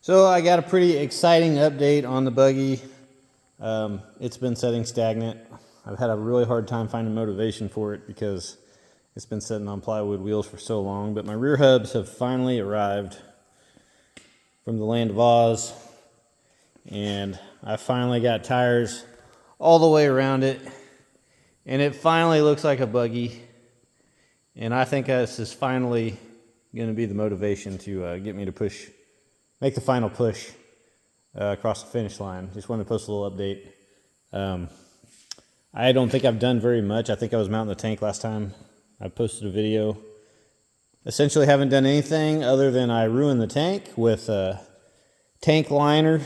So I got a pretty exciting update on the Buggy. It's been sitting stagnant. I've had a really hard time finding motivation for it because it's been sitting on plywood wheels for so long. But my rear hubs have finally arrived from the land of Oz. And I finally got tires all the way around it. And it finally looks like a Buggy. And I think this is finally going to be the motivation to get me to make the final push across the finish line. Just wanted to post a little update. I don't think I've done very much. I think I was mounting the tank last time I posted a video. Essentially haven't done anything other than I ruined the tank with a tank liner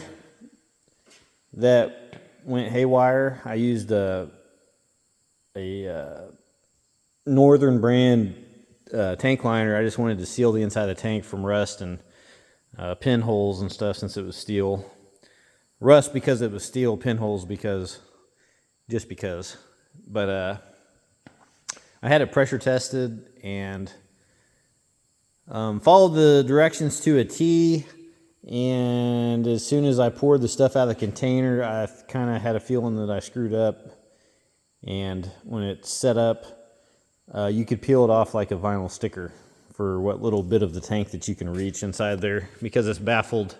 that went haywire. I used a Northern brand tank liner. I just wanted to seal the inside of the tank from rust and pinholes and stuff since it was steel. Rust because it was steel, pinholes just because. But I had it pressure tested and followed the directions to a T. And as soon as I poured the stuff out of the container, I kind of had a feeling that I screwed up. And when it's set up, you could peel it off like a vinyl sticker for what little bit of the tank that you can reach inside there, because it's baffled.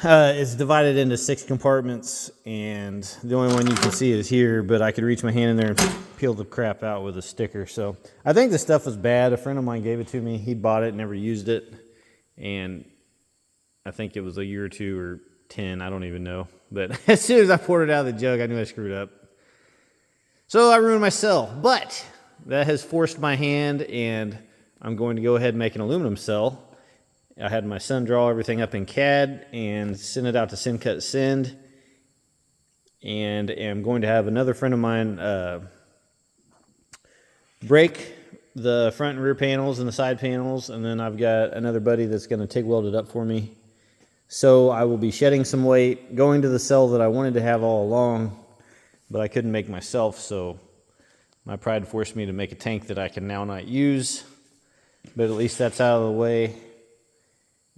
It's divided into 6 compartments, and the only one you can see is here, but I could reach my hand in there and peel the crap out with a sticker. So I think the stuff was bad. A friend of mine gave it to me. He bought it, never used it, and I think it was a year or 2 or 10, I don't even know. But as soon as I poured it out of the jug, I knew I screwed up. So I ruined my cell, but that has forced my hand, and I'm going to go ahead and make an aluminum cell. I had my son draw everything up in CAD and send it out to Send Cut Send, and am going to have another friend of mine break the front and rear panels and the side panels, and then I've got another buddy that's going to TIG weld it up for me. So I will be shedding some weight, going to the cell that I wanted to have all along, but I couldn't make myself, so my pride forced me to make a tank that I can now not use. But at least that's out of the way,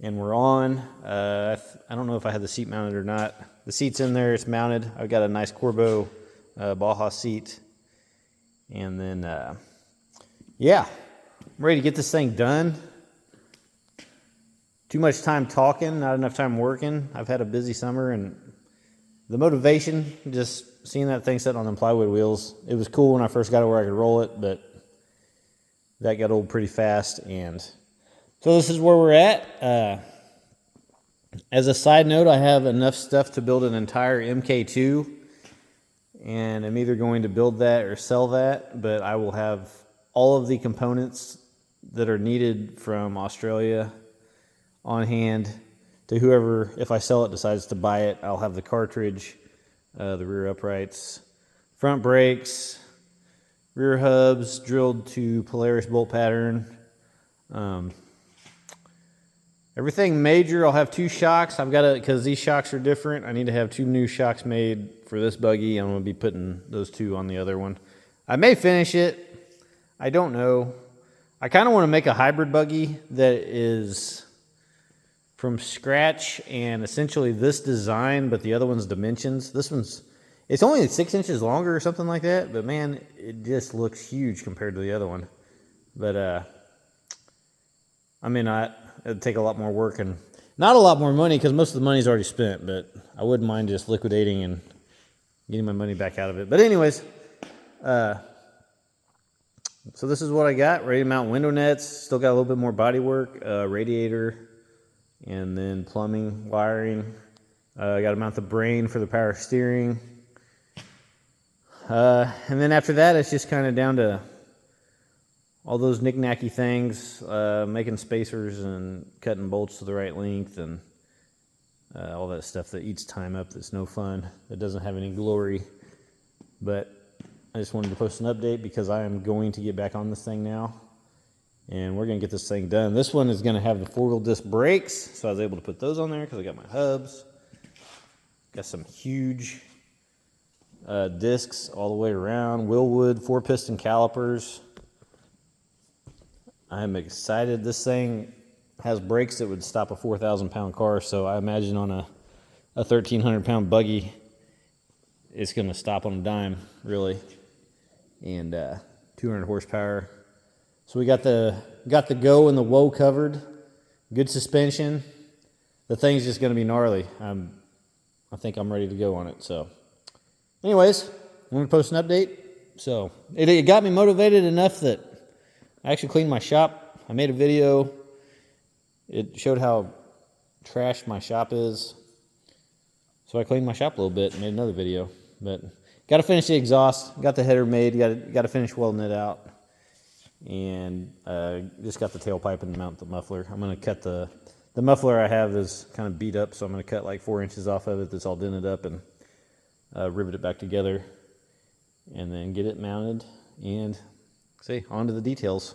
and we're on. I don't know if I had the seat mounted or not. The seat's in there, it's mounted. I've got a nice Corbeau Baja seat. And then, yeah, I'm ready to get this thing done. Too much time talking, not enough time working. I've had a busy summer, and the motivation, just seeing that thing sitting on them plywood wheels, it was cool when I first got it where I could roll it, but that got old pretty fast. And so this is where we're at. As a side note, I have enough stuff to build an entire MK2, and I'm either going to build that or sell that, but I will have all of the components that are needed from Australia on hand to whoever, if I sell it, decides to buy it. I'll have the cartridge, the rear uprights, front brakes, rear hubs drilled to Polaris bolt pattern. Everything major. I'll have 2 shocks. I've got to, because these shocks are different, I need to have 2 new shocks made for this Buggy. I'm going to be putting those 2 on the other one. I may finish it. I don't know. I kind of want to make a hybrid Buggy that is from scratch and essentially this design, but the other one's dimensions. This one's, it's only 6 inches longer or something like that, but man, it just looks huge compared to the other one. But I mean, it'd take a lot more work and not a lot more money because most of the money's already spent, but I wouldn't mind just liquidating and getting my money back out of it. But anyways, so this is what I got. Ready to mount window nets. Still got a little bit more body work, radiator, and then plumbing, wiring. I got to mount the brain for the power steering. And then after that, it's just kind of down to all those knick-knacky things, making spacers and cutting bolts to the right length and all that stuff that eats time up that's no fun, that doesn't have any glory. But I just wanted to post an update because I am going to get back on this thing now. And we're going to get this thing done. This one is going to have the 4-wheel disc brakes, so I was able to put those on there because I got my hubs. Got some huge discs all the way around. Willwood 4-piston calipers. I'm excited. This thing, has brakes that would stop a 4,000-pound car. So I imagine on a 1,300-pound buggy, it's going to stop on a dime, really. And 200 horsepower. So we got the go and the woe covered. Good suspension. The thing's just going to be gnarly. I think I'm ready to go on it. So, anyways, I'm going to post an update. So it got me motivated enough that I actually cleaned my shop. I made a video. It showed how trashed my shop is. So I cleaned my shop a little bit and made another video. But got to finish the exhaust. Got the header made. Got to finish welding it out. And just got the tailpipe and mount the muffler. I'm going to cut the muffler I have is kind of beat up, so I'm going to cut like 4 inches off of it that's all dented up and rivet it back together. And then get it mounted and on to the details.